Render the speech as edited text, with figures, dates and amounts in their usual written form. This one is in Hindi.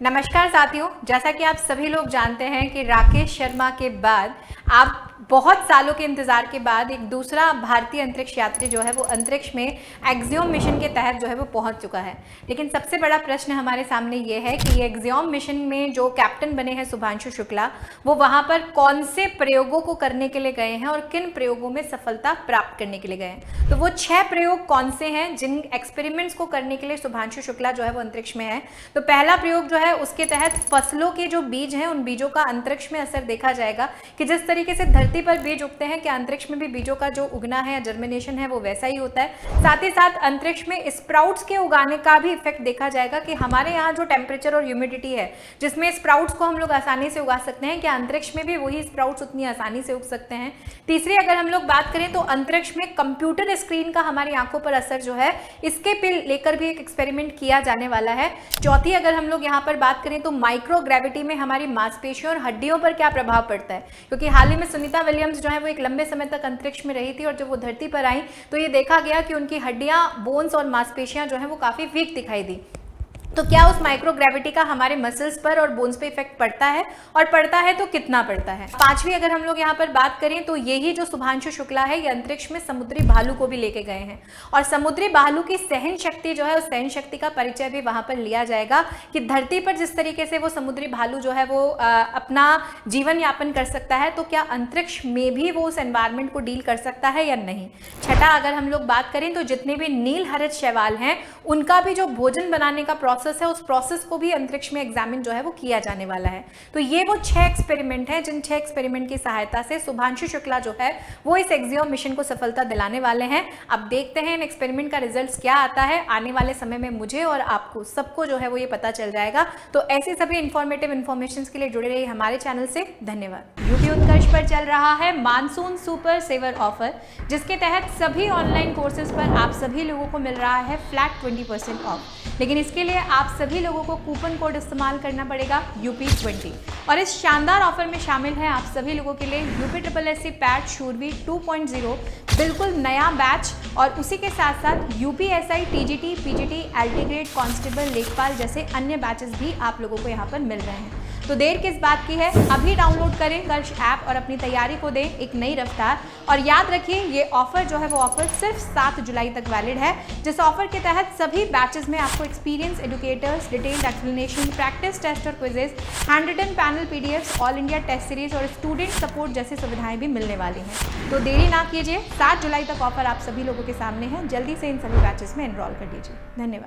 नमस्कार साथियों, जैसा कि आप सभी लोग जानते हैं कि राकेश शर्मा के बाद आप बहुत सालों के इंतजार के बाद एक दूसरा भारतीय अंतरिक्ष यात्री जो है वो अंतरिक्ष में एक्सियोम मिशन के तहत जो है वो पहुंच चुका है। लेकिन सबसे बड़ा प्रश्न हमारे सामने ये है कि ये एक्सियोम मिशन में जो कैप्टन बने हैं शुभांशु शुक्ला, वो वहां पर कौन से प्रयोगों को करने के लिए गए हैं और किन प्रयोगों में सफलता प्राप्त करने के लिए गए हैं। तो वो 6 प्रयोग कौन से हैं जिन एक्सपेरिमेंट्स को करने के लिए शुभांशु शुक्ला जो है वो अंतरिक्ष में है। तो पहला प्रयोग जो है उसके तहत फसलों के जो बीज हैं उन बीजों का अंतरिक्ष में असर देखा जाएगा कि जिस तरीके से धरती पर बीज उगते हैं कि अंतरिक्ष में भी बीजों का जो उगना है या जर्मिनेशन है वो वैसा ही होता है। साथ ही साथ अंतरिक्ष में स्प्राउट्स के उगाने का भी इफेक्ट देखा जाएगा कि हमारे यहाँ जो टेम्परेचर और ह्यूमिडिटी है जिसमें स्प्राउट्स को हम लोग आसानी से उगा सकते हैं, कि अंतरिक्ष में भी वही स्प्राउट्स उतनी आसानी से उग सकते हैं। तीसरी अगर हम लोग बात करें तो अंतरिक्ष में कंप्यूटर स्क्रीन का हमारी आंखों पर असर जो है इसके पे लेकर भी एक एक्सपेरिमेंट किया जाने वाला है। चौथी अगर हम लोग यहाँ पर बात करें तो माइक्रो ग्रेविटी में हमारी मांसपेशियों और हड्डियों पर क्या प्रभाव पड़ता है, क्योंकि हाल ही में सुनीता विलियम्स जो है वो एक लंबे समय तक अंतरिक्ष में रही थी और जब वो धरती पर आई तो ये देखा गया कि उनकी हड्डियां, बोन्स और मांसपेशियां जो है वो काफी वीक दिखाई दी। तो क्या उस माइक्रो ग्रेविटी का हमारे मसल्स पर और बोन्स पे इफेक्ट पड़ता है, और पड़ता है तो कितना पड़ता है। पांचवी अगर हम लोग यहाँ पर बात करें तो यही जो शुभांशु शुक्ला है ये अंतरिक्ष में समुद्री भालू को भी लेके गए हैं और समुद्री भालू की सहन शक्ति जो है उस सहन शक्ति का परिचय भी वहां पर लिया जाएगा कि धरती पर जिस तरीके से वो समुद्री भालू जो है वो अपना जीवन यापन कर सकता है, तो क्या अंतरिक्ष में भी वो उस एनवायरमेंट को डील कर सकता है या नहीं। छठा अगर हम लोग बात करें तो जितने भी नील हरित शैवाल हैं उनका भी जो भोजन बनाने का प्रोसेस है उस प्रोसेस को भी अंतरिक्ष में एग्जामिन जो है वो किया जाने वाला है। तो ये वो 6 एक्सपेरिमेंट हैं जिन 6 एक्सपेरिमेंट की सहायता से शुभांशु शुक्ला जो है वो इस एक्सियोम मिशन को सफलता दिलाने वाले हैं। अब देखते हैं इन एक्सपेरिमेंट का रिजल्ट्स क्या आता है। आने वाले समय में मुझे और आपको सबको जो है वो ये पता चल जाएगा। तो ऐसी सभी इंफॉर्मेटिव इन्फॉर्मेशन के लिए जुड़े रहिए हमारे चैनल से। धन्यवाद। यूपी उत्कर्ष पर चल रहा है मानसून सुपर सेवर ऑफर, जिसके तहत सभी ऑनलाइन कोर्सेज पर आप सभी लोगों को मिल रहा है फ्लैट 20% ऑफ। लेकिन इसके लिए आप सभी लोगों को कूपन कोड इस्तेमाल करना पड़ेगा UP20। और इस शानदार ऑफर में शामिल है आप सभी लोगों के लिए UPSSC पैट शूरवीर 2.0 बिल्कुल नया बैच, और उसी के साथ साथ UPSI TGT PGT LT grade constable लेखपाल जैसे अन्य बैचेस भी आप लोगों को यहाँ पर मिल रहे हैं। तो देर किस बात की है, अभी डाउनलोड करें कर्ष ऐप और अपनी तैयारी को दें एक नई रफ्तार। और याद रखिए ये ऑफर जो है वो ऑफर सिर्फ 7 जुलाई तक वैलिड है, जिस ऑफर के तहत सभी बैचेस में आपको experience educators, detailed explanation, practice test और quizzes, hand written panel PDFs, all India test series और स्टूडेंट सपोर्ट जैसी सुविधाएं भी मिलने वाली हैं। तो देरी ना कीजिए, 7 जुलाई तक ऑफर आप सभी लोगों के सामने है। जल्दी से इन सभी बैचेस में एनरोल कर दीजिए। धन्यवाद।